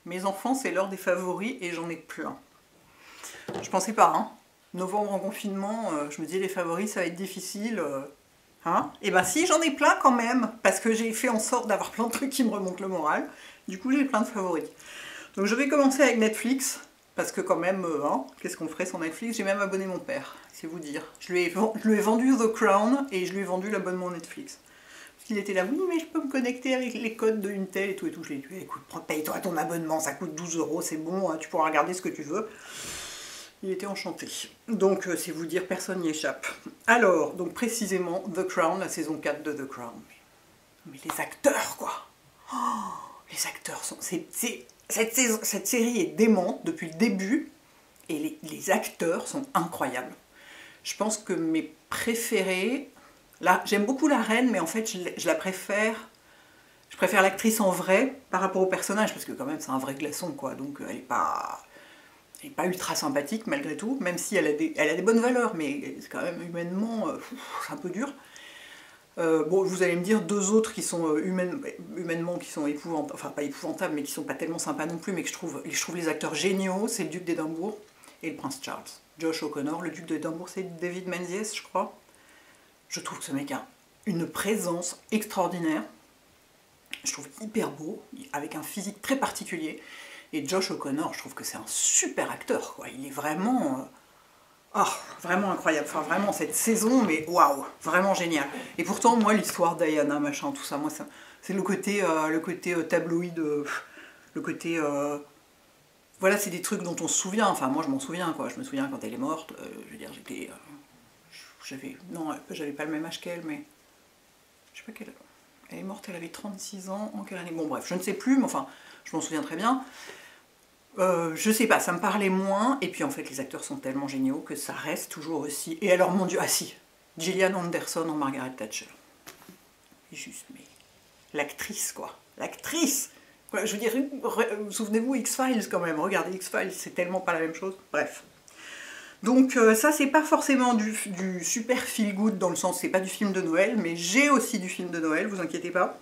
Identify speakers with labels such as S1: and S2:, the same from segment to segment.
S1: Mes enfants, c'est l'heure des favoris et j'en ai plein. Je pensais pas, hein. Novembre en confinement, je me disais les favoris, ça va être difficile. Hein. Et ben si, j'en ai plein quand même, parce que j'ai fait en sorte d'avoir plein de trucs qui me remontent le moral. Du coup, j'ai plein de favoris. Donc je vais commencer avec Netflix, parce que quand même, hein, qu'est-ce qu'on ferait sans Netflix? J'ai même abonné mon père, c'est vous dire. Je lui ai vendu The Crown et je lui ai vendu l'abonnement Netflix. Il était là, oui, mais je peux me connecter avec les codes de Intel et tout et tout. Je lui ai dit, écoute, paye-toi ton abonnement, ça coûte 12 €, c'est bon, hein, tu pourras regarder ce que tu veux. Il était enchanté. Donc, c'est vous dire, personne n'y échappe. Alors, donc précisément, The Crown, la saison 4 de The Crown. Mais les acteurs, quoi. Oh, les acteurs sont... Cette série est démente depuis le début, et les acteurs sont incroyables. Je pense que mes préférés... Là, j'aime beaucoup la reine, mais en fait, je la préfère... Je préfère l'actrice en vrai par rapport au personnage, parce que quand même, c'est un vrai glaçon, quoi. Donc, elle n'est pas ultra sympathique, malgré tout, même si elle a des bonnes valeurs, mais c'est quand même humainement, c'est un peu dur. Bon, vous allez me dire, deux autres qui sont humainement, qui sont épouvantables, enfin pas épouvantables, mais qui sont pas tellement sympas non plus, mais que je trouve les acteurs géniaux, c'est le duc d'Édimbourg et le prince Charles. Josh O'Connor, le duc d'Édimbourg, c'est David Menzies, je crois. Je trouve que ce mec a une présence extraordinaire. Je trouve hyper beau, avec un physique très particulier. Et Josh O'Connor, je trouve que c'est un super acteur, quoi. Il est vraiment... vraiment incroyable. Enfin, vraiment, cette saison, mais waouh, vraiment génial. Et pourtant, moi, l'histoire Diana, machin, tout ça, moi, c'est le côté tabloïd, le côté... voilà, c'est des trucs dont on se souvient. Enfin, moi, je m'en souviens, quoi. Je me souviens quand elle est morte. Je veux dire, j'étais... non, j'avais pas le même âge qu'elle, mais... Je sais pas quelle... Elle est morte, elle avait 36 ans, en quelle année? Bon, bref, je ne sais plus, mais enfin, je m'en souviens très bien. Je sais pas, ça me parlait moins, et puis en fait, les acteurs sont tellement géniaux que ça reste toujours aussi... Et alors, mon Dieu, ah si, Gillian Anderson en Margaret Thatcher. Juste, mais... L'actrice, quoi. L'actrice! Je veux dire, souvenez-vous X-Files, quand même. Regardez X-Files, c'est tellement pas la même chose. Bref. Donc ça, c'est pas forcément du super feel good dans le sens, c'est pas du film de Noël, mais j'ai aussi du film de Noël, vous inquiétez pas.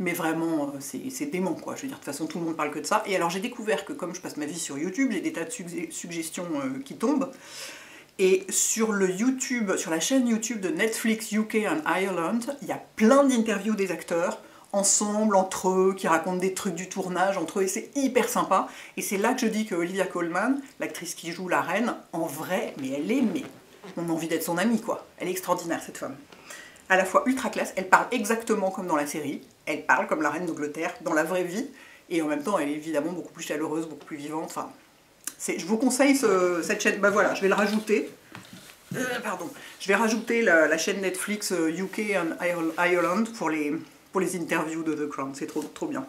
S1: Mais vraiment, c'est dément, quoi. Je veux dire, de toute façon, tout le monde parle que de ça. Et alors, j'ai découvert que comme je passe ma vie sur YouTube, j'ai des tas de suggestions qui tombent. Et sur la chaîne YouTube de Netflix UK and Ireland, il y a plein d'interviews des acteurs, ensemble, entre eux, qui racontent des trucs du tournage entre eux, et c'est hyper sympa. Et c'est là que je dis que Olivia Colman, l'actrice qui joue la reine, en vrai, mais elle est, mais on a envie d'être son amie, quoi. Elle est extraordinaire, cette femme. À la fois ultra classe, elle parle exactement comme dans la série, elle parle comme la reine d'Angleterre dans la vraie vie, et en même temps, elle est évidemment beaucoup plus chaleureuse, beaucoup plus vivante, enfin... Je vous conseille cette chaîne, bah voilà, je vais le rajouter. Pardon, je vais rajouter la chaîne Netflix UK and Ireland pour les interviews de The Crown, c'est trop bien.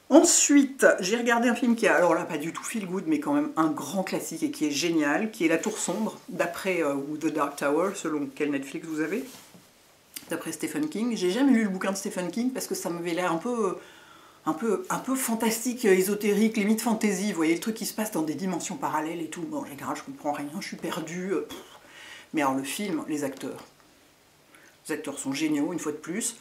S1: Ensuite, j'ai regardé un film qui est, alors là, pas du tout feel good, mais quand même un grand classique et qui est génial, qui est La Tour Sombre, d'après, ou The Dark Tower, selon quel Netflix vous avez, d'après Stephen King. J'ai jamais lu le bouquin de Stephen King parce que ça m'avait l'air un peu fantastique, ésotérique, limite fantasy, vous voyez, le truc qui se passe dans des dimensions parallèles et tout. Bon, en général, je comprends rien, je suis perdue. Mais alors, le film, les acteurs sont géniaux, une fois de plus.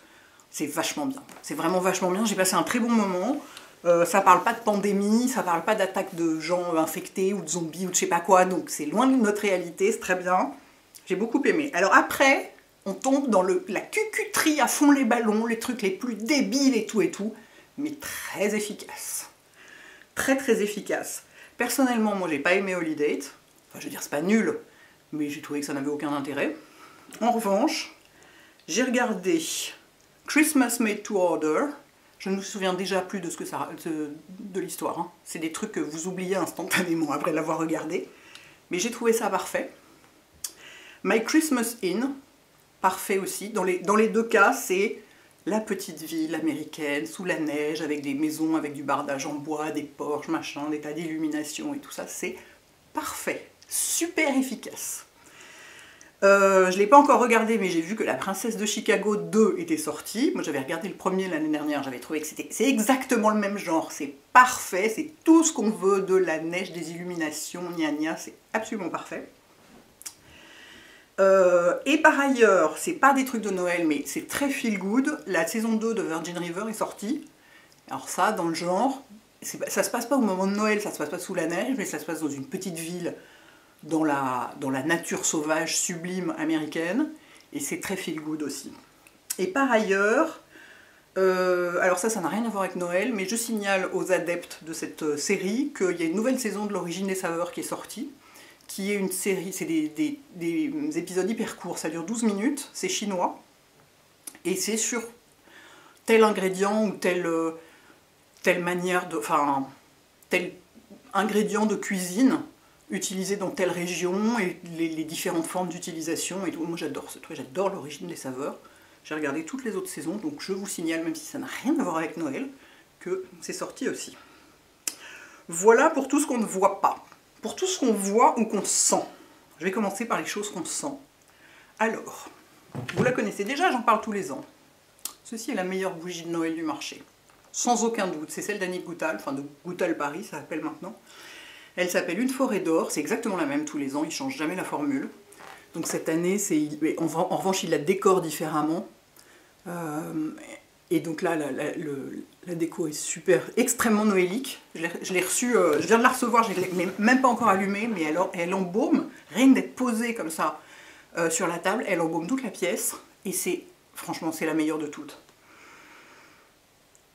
S1: C'est vachement bien. C'est vraiment vachement bien. J'ai passé un très bon moment. Ça parle pas de pandémie, ça parle pas d'attaque de gens infectés ou de zombies ou de je sais pas quoi, donc c'est loin de notre réalité, c'est très bien. J'ai beaucoup aimé. Alors après, on tombe dans la cucuterie à fond les ballons, les trucs les plus débiles et tout, mais très efficace. Très efficace. Personnellement, moi j'ai pas aimé Holiday. Enfin, je veux dire, c'est pas nul, mais j'ai trouvé que ça n'avait aucun intérêt. En revanche, j'ai regardé Christmas Made to Order. Je ne me souviens déjà plus de ce que de l'histoire. Hein. C'est des trucs que vous oubliez instantanément après l'avoir regardé. Mais j'ai trouvé ça parfait. My Christmas Inn, parfait aussi. Dans les deux cas, c'est la petite ville américaine, sous la neige, avec des maisons, avec du bardage en bois, des porches, machin, des tas d'illumination et tout ça. C'est parfait. Super efficace. Je ne l'ai pas encore regardé, mais j'ai vu que La Princesse de Chicago 2 était sortie. Moi, j'avais regardé le premier l'année dernière, j'avais trouvé que c'est exactement le même genre. C'est parfait, c'est tout ce qu'on veut, de la neige, des illuminations, gna gna, c'est absolument parfait. Et par ailleurs, c'est pas des trucs de Noël, mais c'est très feel good. La saison 2 de Virgin River est sortie. Alors ça, dans le genre, ça se passe pas au moment de Noël, ça se passe pas sous la neige, mais ça se passe dans une petite ville, dans la nature sauvage sublime américaine, et c'est très feel good aussi. Et par ailleurs, alors ça n'a rien à voir avec Noël, mais je signale aux adeptes de cette série qu'il y a une nouvelle saison de l'Origine des saveurs qui est sortie, qui est une série, c'est des épisodes hyper courts, ça dure 12 minutes, c'est chinois, et c'est sur tel ingrédient ou telle manière de... enfin, tel ingrédient de cuisine utilisé dans telle région, et les différentes formes d'utilisation et tout. Moi j'adore ce truc, j'adore l'Origine des saveurs. J'ai regardé toutes les autres saisons, donc je vous signale, même si ça n'a rien à voir avec Noël, que c'est sorti aussi. Voilà pour tout ce qu'on ne voit pas. Pour tout ce qu'on voit ou qu'on sent. Je vais commencer par les choses qu'on sent. Alors, vous la connaissez déjà, j'en parle tous les ans. Ceci est la meilleure bougie de Noël du marché. Sans aucun doute, c'est celle d'Annick Goutal, enfin de Goutal Paris, ça s'appelle maintenant. Elle s'appelle Une forêt d'or, c'est exactement la même tous les ans, il ne change jamais la formule. Donc cette année, en revanche, il la décore différemment. Et donc là, la déco est super, extrêmement noélique. Je l'ai reçue, je viens de la recevoir, je ne l'ai même pas encore allumée, mais elle embaume, rien que d'être posée comme ça sur la table, elle embaume toute la pièce. Et franchement, c'est la meilleure de toutes.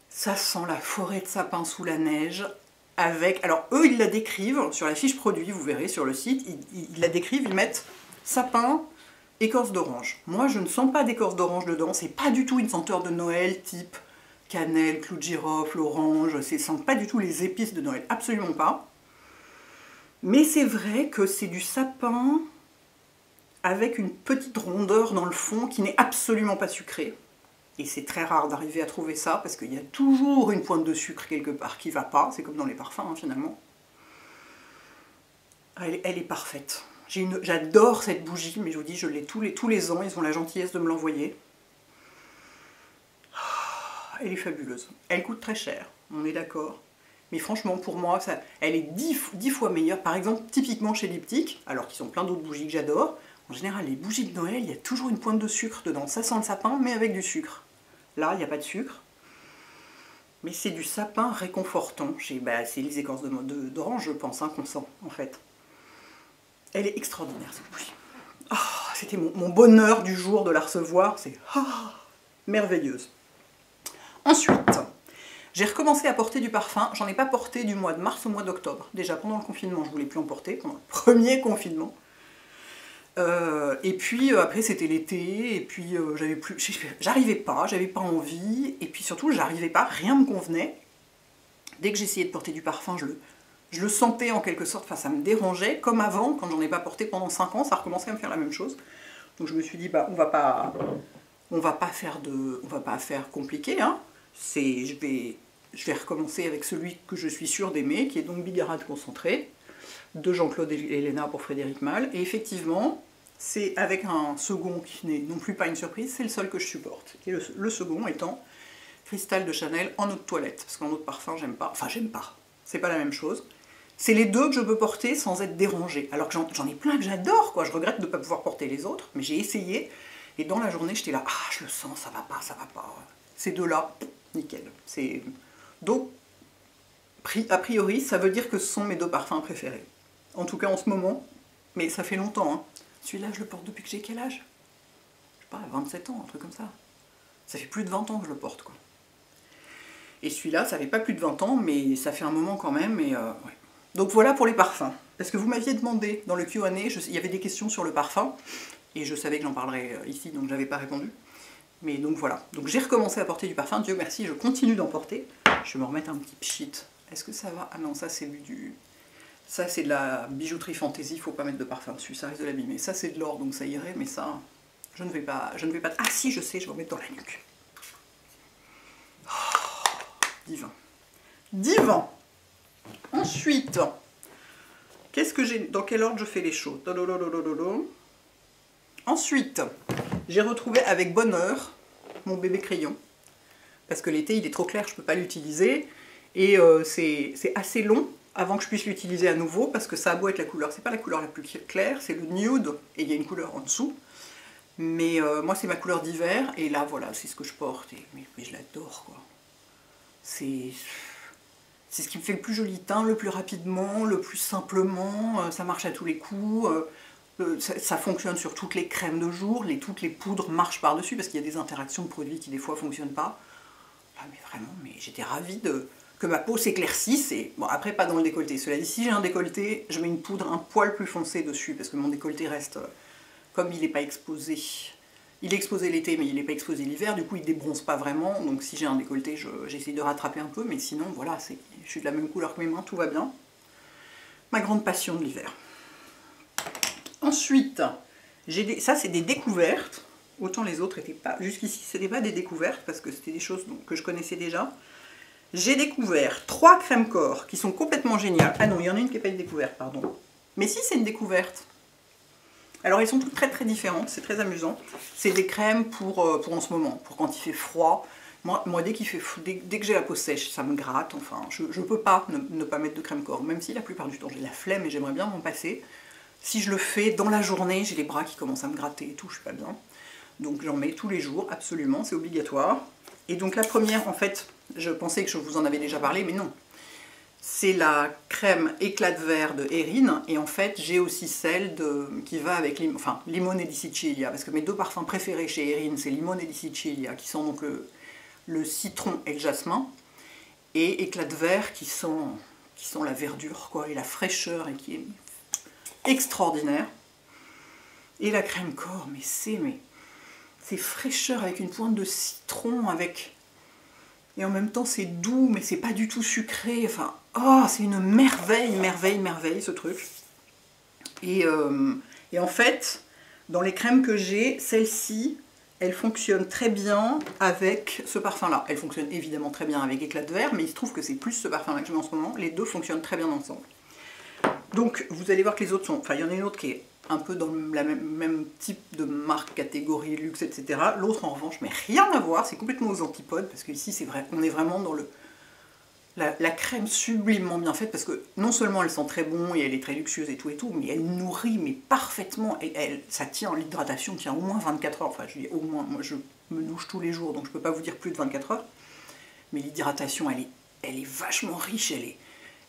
S1: Ça sent la forêt de sapin sous la neige. Alors eux, ils la décrivent, sur la fiche produit, vous verrez sur le site, ils la décrivent, ils mettent sapin, écorce d'orange. Moi, je ne sens pas d'écorce d'orange dedans, c'est pas du tout une senteur de Noël type cannelle, clou de girofle, orange, ça sent pas du tout les épices de Noël, absolument pas. Mais c'est vrai que c'est du sapin avec une petite rondeur dans le fond qui n'est absolument pas sucrée. Et c'est très rare d'arriver à trouver ça, parce qu'il y a toujours une pointe de sucre quelque part qui ne va pas, c'est comme dans les parfums hein, finalement. Elle est parfaite. J'adore cette bougie, mais je vous dis, je l'ai tous les ans, ils ont la gentillesse de me l'envoyer. Elle est fabuleuse. Elle coûte très cher, on est d'accord. Mais franchement, pour moi, elle est 10 fois meilleure. Par exemple, typiquement chez Liptyque, alors qu'ils ont plein d'autres bougies que j'adore, en général, les bougies de Noël, il y a toujours une pointe de sucre dedans. Ça sent le sapin, mais avec du sucre. Là, il n'y a pas de sucre. Mais c'est du sapin réconfortant. C'est les écorces d'orange, je pense, hein, qu'on sent, en fait. Elle est extraordinaire, cette bougie. Oh, c'était mon bonheur du jour de la recevoir. C'est merveilleuse. Ensuite, j'ai recommencé à porter du parfum. J'en ai pas porté du mois de mars au mois d'octobre. Déjà, pendant le confinement, je ne voulais plus en porter, pendant le premier confinement. Et puis après c'était l'été, et puis j'arrivais pas, j'avais pas envie, et puis surtout j'arrivais pas, rien me convenait. Dès que j'essayais de porter du parfum, je le sentais en quelque sorte, enfin ça me dérangeait, comme avant, quand j'en ai pas porté pendant 5 ans, ça recommençait à me faire la même chose. Donc je me suis dit, bah on va pas faire compliqué, hein. Je vais recommencer avec celui que je suis sûre d'aimer, qui est donc Bigarade concentré, de Jean-Claude et Helena pour Frédéric Malle. Et effectivement, c'est avec un second qui n'est non plus pas une surprise, c'est le seul que je supporte. Et le second étant Cristal de Chanel en eau de toilette, parce qu'en eau de parfum, j'aime pas. Enfin, j'aime pas. C'est pas la même chose. C'est les deux que je peux porter sans être dérangée. Alors que j'en ai plein que j'adore, quoi. Je regrette de ne pas pouvoir porter les autres, mais j'ai essayé. Et dans la journée, j'étais là, je le sens, ça va pas, ça va pas. Ces deux-là, nickel. Donc, a priori, ça veut dire que ce sont mes deux parfums préférés. En tout cas en ce moment, mais ça fait longtemps. Hein. Celui-là, je le porte depuis que j'ai quel âge? Je sais pas, 27 ans, un truc comme ça. Ça fait plus de 20 ans que je le porte, quoi. Et celui-là, ça fait pas plus de 20 ans, mais ça fait un moment quand même. Ouais. Donc voilà pour les parfums. Parce que vous m'aviez demandé dans le Q&A, il y avait des questions sur le parfum, et je savais que j'en parlerais ici, donc j'avais pas répondu. Mais donc voilà. Donc j'ai recommencé à porter du parfum, Dieu merci, je continue d'en porter. Je vais me remettre un petit pchit. Est-ce que ça va? Ah non, ça c'est Ça c'est de la bijouterie fantaisie, faut pas mettre de parfum dessus, ça risque de l'abîmer. Ça c'est de l'or, donc ça irait, mais ça, je ne vais pas... Ah si, je sais, je vais en mettre dans la nuque. Oh, divin. Divin. Ensuite, qu'est-ce que j'ai... Dans quel ordre je fais les choses? Ensuite, j'ai retrouvé avec bonheur mon bébé crayon. Parce que l'été, il est trop clair, je ne peux pas l'utiliser. Et c'est assez long avant que je puisse l'utiliser à nouveau, parce que ça a beau être la couleur, c'est pas la couleur la plus claire, c'est le nude, et il y a une couleur en dessous. Mais moi, c'est ma couleur d'hiver, et là, voilà, c'est ce que je porte. Mais je l'adore, quoi. c'est ce qui me fait le plus joli teint, le plus rapidement, le plus simplement, ça marche à tous les coups, ça fonctionne sur toutes les crèmes de jour, toutes les poudres marchent par-dessus, parce qu'il y a des interactions de produits qui des fois ne fonctionnent pas. Ah, mais vraiment, j'étais ravie que ma peau s'éclaircisse, et bon, après pas dans le décolleté. Cela dit, si j'ai un décolleté, je mets une poudre un poil plus foncée dessus, parce que mon décolleté reste, comme il n'est pas exposé, il est exposé l'été, mais il n'est pas exposé l'hiver, du coup il ne débronze pas vraiment, donc si j'ai un décolleté, j'essaie de rattraper un peu, mais sinon, voilà, je suis de la même couleur que mes mains, tout va bien. Ma grande passion de l'hiver. Ensuite, ça c'est des découvertes, autant les autres n'étaient pas, jusqu'ici c'était pas des découvertes, parce que c'était des choses que je connaissais déjà. J'ai découvert 3 crèmes corps qui sont complètement géniales. Ah non, il y en a une qui n'est pas une découverte, pardon. Mais si, c'est une découverte. Alors elles sont toutes très très différentes, c'est très amusant. C'est des crèmes pour en ce moment, pour quand il fait froid. Moi dès que j'ai la peau sèche, ça me gratte, enfin, je ne peux pas ne pas mettre de crème corps, même si la plupart du temps j'ai la flemme et j'aimerais bien m'en passer. Si je le fais dans la journée, j'ai les bras qui commencent à me gratter et tout, je suis pas bien. Donc j'en mets tous les jours, absolument, c'est obligatoire. Et donc la première, en fait, je pensais que je vous en avais déjà parlé, mais non. C'est la crème éclat de verre de Erin, et en fait j'ai aussi celle qui va avec Limone di Sicilia, parce que mes 2 parfums préférés chez Erin, c'est Limone di Sicilia, qui sent donc le citron et le jasmin, et éclat de verre qui sent la verdure, quoi, et la fraîcheur, et qui est extraordinaire. Et la crème corps, mais c'est fraîcheur avec une pointe de citron, et en même temps c'est doux, mais c'est pas du tout sucré, enfin, oh, c'est une merveille, merveille, merveille ce truc. Et en fait, dans les crèmes que j'ai, celle-ci, elle fonctionne très bien avec ce parfum-là. Elle fonctionne évidemment très bien avec éclat de verre, mais il se trouve que c'est plus ce parfum-là que je mets en ce moment, les deux fonctionnent très bien ensemble. Donc vous allez voir que les autres sont, enfin il y en a une autre qui est un peu dans le même type de marque, catégorie, luxe, etc. L'autre en revanche, mais rien à voir, c'est complètement aux antipodes, parce qu'ici c'est vrai, on est vraiment dans la crème sublimement bien faite, parce que non seulement elle sent très bon et elle est très luxueuse et tout, mais elle nourrit mais parfaitement, et ça tient, l'hydratation tient au moins 24 heures, enfin je dis au moins, moi je me douche tous les jours, donc je peux pas vous dire plus de 24 heures, mais l'hydratation elle est vachement riche,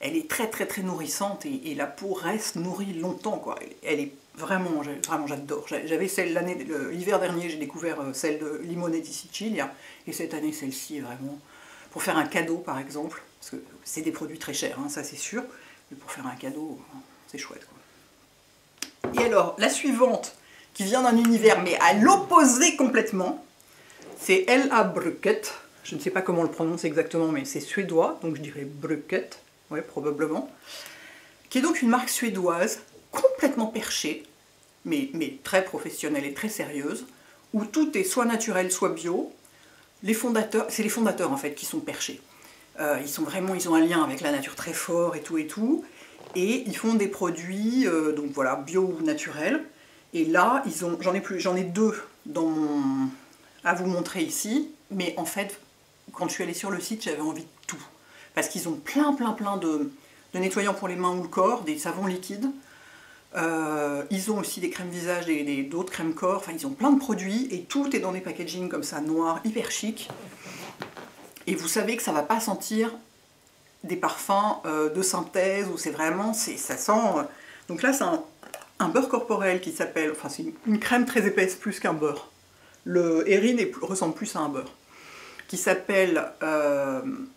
S1: elle est très très très nourrissante, et la peau reste nourrie longtemps, quoi. Elle est vraiment j'adore. J'avais celle l'hiver dernier, j'ai découvert celle de Limone di Sicilia, et cette année celle-ci est vraiment pour faire un cadeau par exemple, parce que c'est des produits très chers, hein, ça c'est sûr, mais pour faire un cadeau, c'est chouette, quoi. Et alors la suivante, qui vient d'un univers mais à l'opposé complètement, c'est L.A. Bruket. Je ne sais pas comment on le prononce exactement, mais c'est suédois, donc je dirais Bruket. Ouais, probablement, qui est donc une marque suédoise complètement perchée, mais très professionnelle et très sérieuse, où tout est soit naturel, soit bio. C'est les fondateurs en fait qui sont perchés. Ils ont un lien avec la nature très fort et tout, et ils font des produits donc voilà, bio ou naturels. Et là, j'en ai 2 à vous montrer ici, mais en fait, quand je suis allée sur le site, j'avais envie de tout. Parce qu'ils ont plein de nettoyants pour les mains ou le corps, des savons liquides. Ils ont aussi des crèmes visage, d'autres crèmes corps. Enfin, ils ont plein de produits et tout est dans des packaging comme ça, noirs, hyper chic. Et vous savez que ça ne va pas sentir des parfums de synthèse, où c'est vraiment, ça sent... Donc là, c'est un beurre corporel qui s'appelle... Enfin, c'est une crème très épaisse, plus qu'un beurre. Le Erin ressemble plus à un beurre, qui s'appelle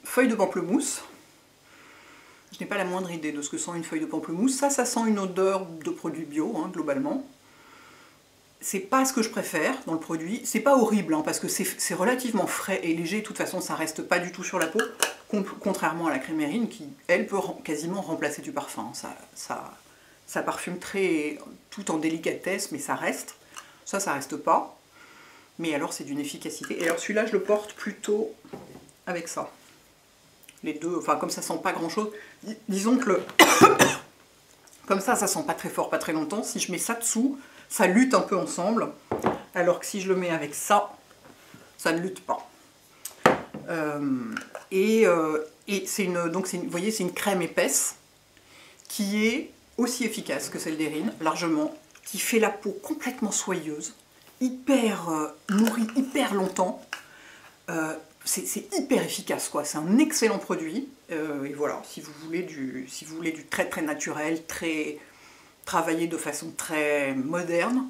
S1: feuille de pamplemousse. Je n'ai pas la moindre idée de ce que sent une feuille de pamplemousse. Ça sent une odeur de produit bio, hein, globalement. C'est pas ce que je préfère dans le produit. C'est pas horrible, hein, parce que c'est relativement frais et léger. De toute façon, ça reste pas du tout sur la peau, contrairement à la crème Erin, qui, elle, peut quasiment remplacer du parfum. Ça parfume tout en délicatesse, mais ça reste. Ça reste pas. Mais alors c'est d'une efficacité. Et alors celui-là, je le porte plutôt avec ça. Les deux, enfin comme ça sent pas grand-chose. Disons que comme ça sent pas très fort, pas très longtemps. Si je mets ça dessous, ça lutte un peu ensemble. Alors que si je le mets avec ça, ça ne lutte pas. Et c'est vous voyez, c'est une crème épaisse qui est aussi efficace que celle d'Erin, largement, qui fait la peau complètement soyeuse, hyper nourrie, hyper longtemps. c'est hyper efficace, quoi. C'est un excellent produit. Et voilà, si vous voulez du très très naturel, très travaillé de façon très moderne,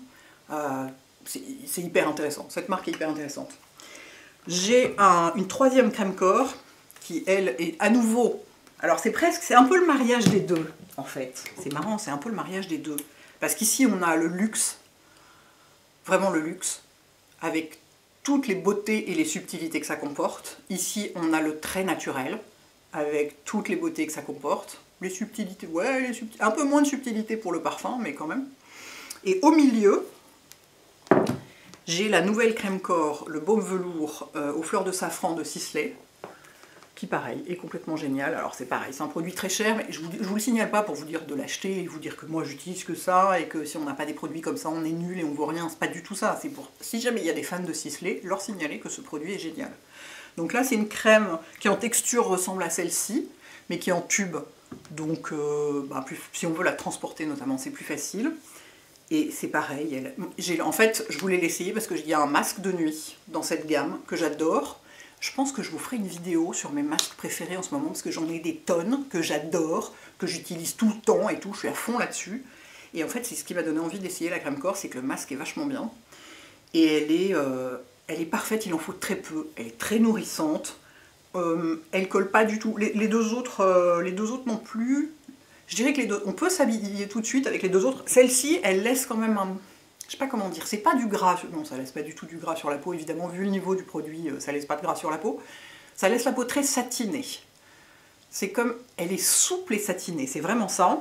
S1: c'est hyper intéressant. Cette marque est hyper intéressante. J'ai une troisième crème corps qui, elle, est à nouveau... Alors c'est un peu le mariage des deux, en fait. C'est marrant, c'est un peu le mariage des deux. Parce qu'ici, on a le luxe, vraiment le luxe, avec toutes les beautés et les subtilités que ça comporte. Ici, on a le très naturel, avec toutes les beautés que ça comporte. Les subtilités, ouais, un peu moins de subtilité pour le parfum, mais quand même. Et au milieu, j'ai la nouvelle crème corps, le baume velours aux fleurs de safran de Sisley, qui pareil, est complètement génial. Alors c'est pareil, c'est un produit très cher, mais je vous le signale pas pour vous dire de l'acheter et vous dire que moi j'utilise que ça et que si on n'a pas des produits comme ça on est nul et on vaut rien, c'est pas du tout ça. C'est pour, si jamais il y a des fans de Sisley, leur signaler que ce produit est génial. Donc là c'est une crème qui en texture ressemble à celle-ci, mais qui est en tube. Donc si on veut la transporter notamment, c'est plus facile. Et c'est pareil, en fait je voulais l'essayer parce qu'il y a un masque de nuit dans cette gamme que j'adore. Je pense que je vous ferai une vidéo sur mes masques préférés en ce moment, parce que j'en ai des tonnes, que j'adore, que j'utilise tout le temps et tout, je suis à fond là-dessus. Et en fait, c'est ce qui m'a donné envie d'essayer la crème corps, c'est que le masque est vachement bien. Et elle est parfaite, il en faut très peu, elle est très nourrissante. Elle colle pas du tout. Les deux autres non plus. Je dirais que on peut s'habiller tout de suite avec les deux autres. Celle-ci, elle laisse quand même un... Je sais pas comment dire, c'est pas du gras, non ça laisse pas du tout du gras sur la peau, évidemment, vu le niveau du produit, ça laisse pas de gras sur la peau. Ça laisse la peau très satinée. C'est comme, elle est souple et satinée, c'est vraiment ça.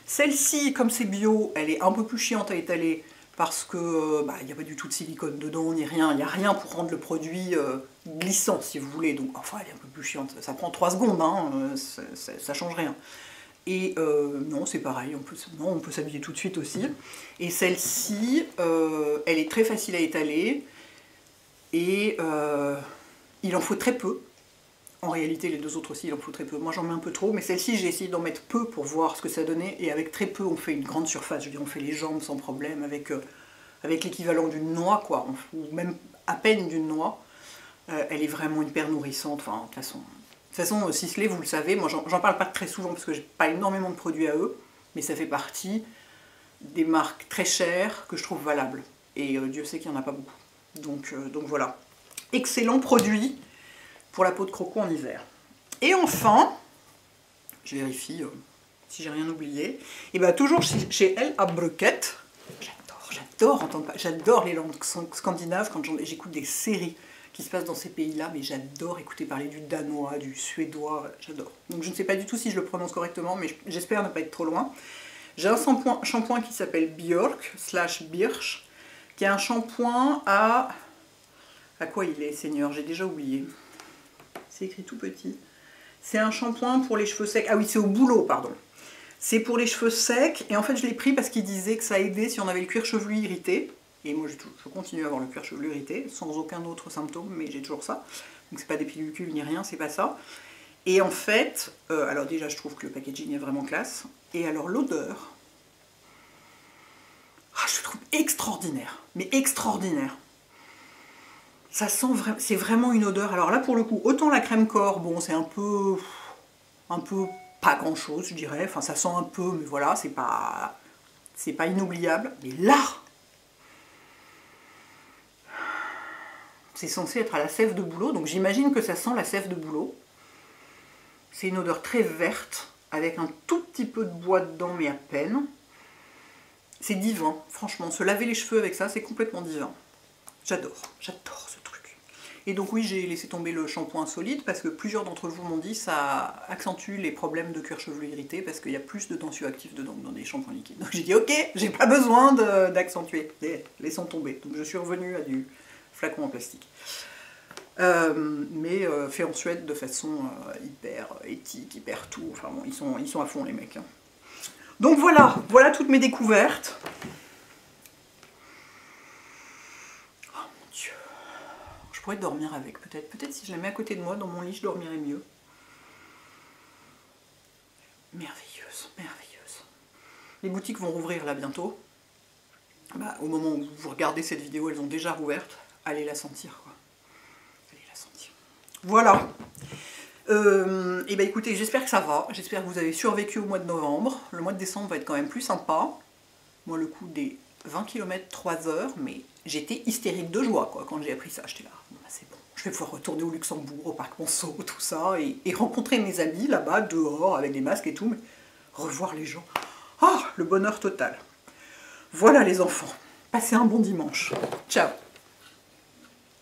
S1: Celle-ci, comme c'est bio, elle est un peu plus chiante à étaler, parce que il n'y a pas du tout de silicone dedans, ni rien, il n'y a rien pour rendre le produit glissant, si vous voulez. Donc, enfin, elle est un peu plus chiante, ça prend 3 secondes, hein, ça change rien. Et non, c'est pareil, on peut s'habiller tout de suite aussi. Et celle-ci, elle est très facile à étaler et il en faut très peu. En réalité, les deux autres aussi, il en faut très peu. Moi, j'en mets un peu trop, mais celle-ci, j'ai essayé d'en mettre peu pour voir ce que ça donnait. Et avec très peu, on fait une grande surface. Je veux dire, on fait les jambes sans problème avec l'équivalent d'une noix, quoi, ou même à peine d'une noix. Elle est vraiment hyper nourrissante. Enfin, de toute façon, Sisley, vous le savez, moi j'en parle pas très souvent parce que j'ai pas énormément de produits à eux, mais ça fait partie des marques très chères que je trouve valables. Et Dieu sait qu'il n'y en a pas beaucoup. Donc voilà. Excellent produit pour la peau de croco en hiver. Et enfin, je vérifie si j'ai rien oublié, et bien toujours chez Elle à Bruquette, j'adore les langues scandinaves quand j'écoute des séries qui se passe dans ces pays-là, mais j'adore écouter parler du danois, du suédois, j'adore. Donc je ne sais pas du tout si je le prononce correctement, mais j'espère ne pas être trop loin. J'ai un shampoing qui s'appelle Björk / Birch, qui est un shampoing à... À quoi il est, Seigneur? J'ai déjà oublié. C'est écrit tout petit. C'est un shampoing pour les cheveux secs. Ah oui, c'est au boulot, pardon. C'est pour les cheveux secs, et en fait je l'ai pris parce qu'il disait que ça aidait si on avait le cuir chevelu irrité. Et moi je continue à avoir le cuir chevelu irrité, sans aucun autre symptôme, mais j'ai toujours ça. Donc c'est pas des pellicules ni rien, c'est pas ça. Et en fait, alors déjà je trouve que le packaging est vraiment classe. Et alors l'odeur, je le trouve extraordinaire, mais extraordinaire. Ça sent vraiment, c'est vraiment une odeur. Alors là pour le coup, autant la crème corps, bon c'est un peu pas grand chose je dirais, enfin ça sent un peu, mais voilà, c'est pas inoubliable. Mais là, c'est censé être à la sève de bouleau, donc j'imagine que ça sent la sève de bouleau. C'est une odeur très verte, avec un tout petit peu de bois dedans, mais à peine. C'est divin, franchement, se laver les cheveux avec ça, c'est complètement divin. J'adore ce truc. Et donc oui, j'ai laissé tomber le shampoing solide, parce que plusieurs d'entre vous m'ont dit ça accentue les problèmes de cuir chevelu irrité, parce qu'il y a plus de tensioactifs dedans que dans des shampoings liquides. Donc j'ai dit ok, j'ai pas besoin d'accentuer, laissons tomber. Donc je suis revenue à du flacon en plastique. Mais fait en Suède de façon hyper éthique, hyper tout. Enfin bon, ils sont à fond les mecs. Hein. Donc voilà toutes mes découvertes. Oh mon Dieu. Je pourrais dormir avec peut-être. Peut-être si je la mets à côté de moi dans mon lit, je dormirais mieux. Merveilleuse, merveilleuse. Les boutiques vont rouvrir là bientôt. Bah, au moment où vous regardez cette vidéo, elles ont déjà rouvert. Allez la sentir quoi. Voilà. Et ben écoutez, j'espère que ça va. J'espère que vous avez survécu au mois de novembre. Le mois de décembre va être quand même plus sympa. Moi, le coup des 20 km 3 heures, mais j'étais hystérique de joie quoi, quand j'ai appris ça. J'étais là, bon, bah, c'est bon, je vais pouvoir retourner au Luxembourg, au parc Monceau, tout ça, et rencontrer mes amis là-bas, dehors, avec des masques et tout, mais revoir les gens. Ah, le bonheur total. Voilà les enfants, passez un bon dimanche. Ciao.